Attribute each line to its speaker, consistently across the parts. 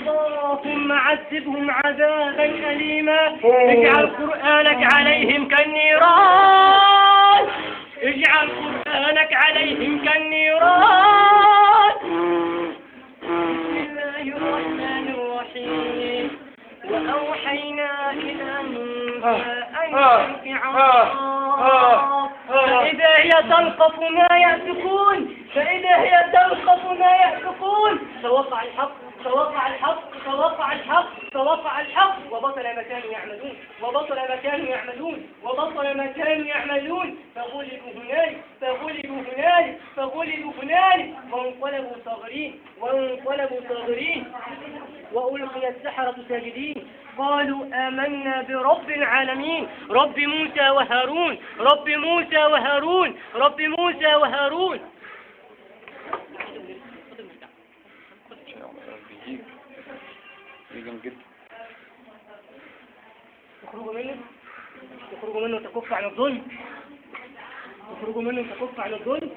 Speaker 1: اللهم عذبهم عذابا أليما. اجعل قرآنك عليهم كالنيران. اجعل قرآنك عليهم كالنيران. بسم الله الرحمن الرحيم. وأوحينا إلى موسى أن يلقي عصاه فإذا هي تلقف ما يأفكون. فإذا هي تلقف ما يأفكون. فوقع الحق فوقع الحق فوقع الحق فوقع الحق وبطل ما كانوا يعملون وبطل ما كانوا يعملون وبطل ما كانوا يعملون. فغلبوا هنالك فغلبوا هنالك فغلبوا هنالك وانقلبوا صاغرين وانقلبوا صاغرين. وألقي السحرة ساجدين قالوا آمنا برب العالمين رب موسى وهارون رب موسى وهارون رب موسى وهارون. تخرجوا منه تكف عن الظلم. تخرجوا منه تكف عن الظلم.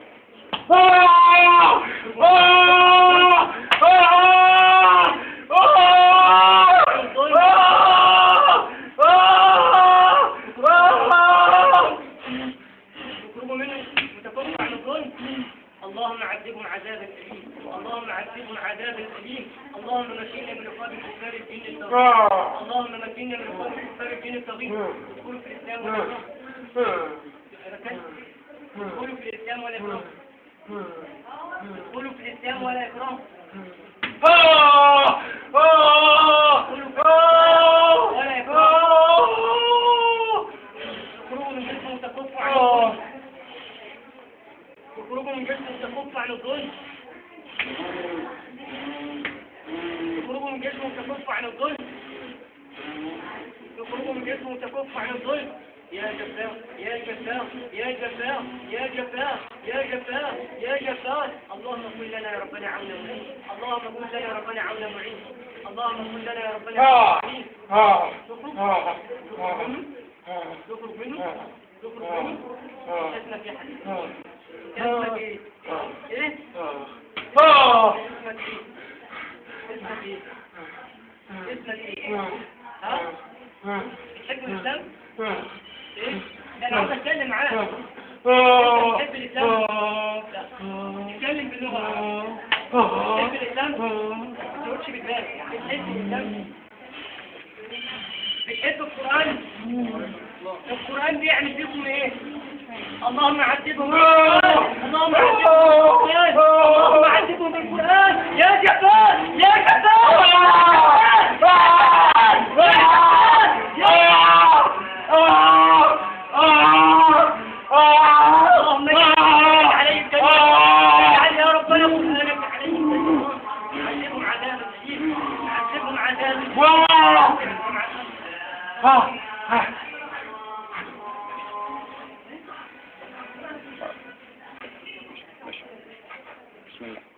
Speaker 1: اللهم عذبهم عذابا أليم. اللهم عذبهم عذابا أليم. اللهم مكنا من رقاب كفار الدين الطاغين. اللهم مكنا من رقاب كفار الدين الطاغين. ادخلوا في الإسلام ولا إكراه. ادخلوا في الإسلام ولا إكراه. ادخلوا في الإسلام ولا إكراه. ولا إكراه. اخرجوا من جسم وتكفوا عن الظلم. اخرجوا من جسم وتكف عن الظلم. اخرجوا من جسم وتكف عن الظلم. اخرجوا من جسم وتكف عن الظلم. يا جبار يا جبار يا جبار يا جبار يا جبار يا جبار. اللهم كن لنا يا ربنا عونا معين. اللهم كن لنا يا ربنا عونا معين. اللهم كن لنا يا ربنا عونا معين. تخرج منه تخرج منه. اسمك يا حبيبي اسمك ايه؟ ايه؟ اسمك ايه؟ اسمك ايه؟ اسمك ايه؟ ها؟ بتحب الإسلام؟ ايه؟ لا انا عاوز اتكلم معاك. انت بتحب الإسلام؟ لا اتكلم باللغة. بتحب الإسلام؟ ما تقولش بالبال. بتحب الإسلام؟ بتحب القرآن؟ القرآن بيعمل فيكم ايه؟ اللهم عذبهم بالقرآن. اللهم عذبهم بالقرآن. اللهم عذبهم بالقرآن. يا جبار يا جبار اللهم اجعل عليهم اجعل يا ربنا قرآنك عليهم عذبهم عذابا أليم. عذبهم عذابا
Speaker 2: بسم الله.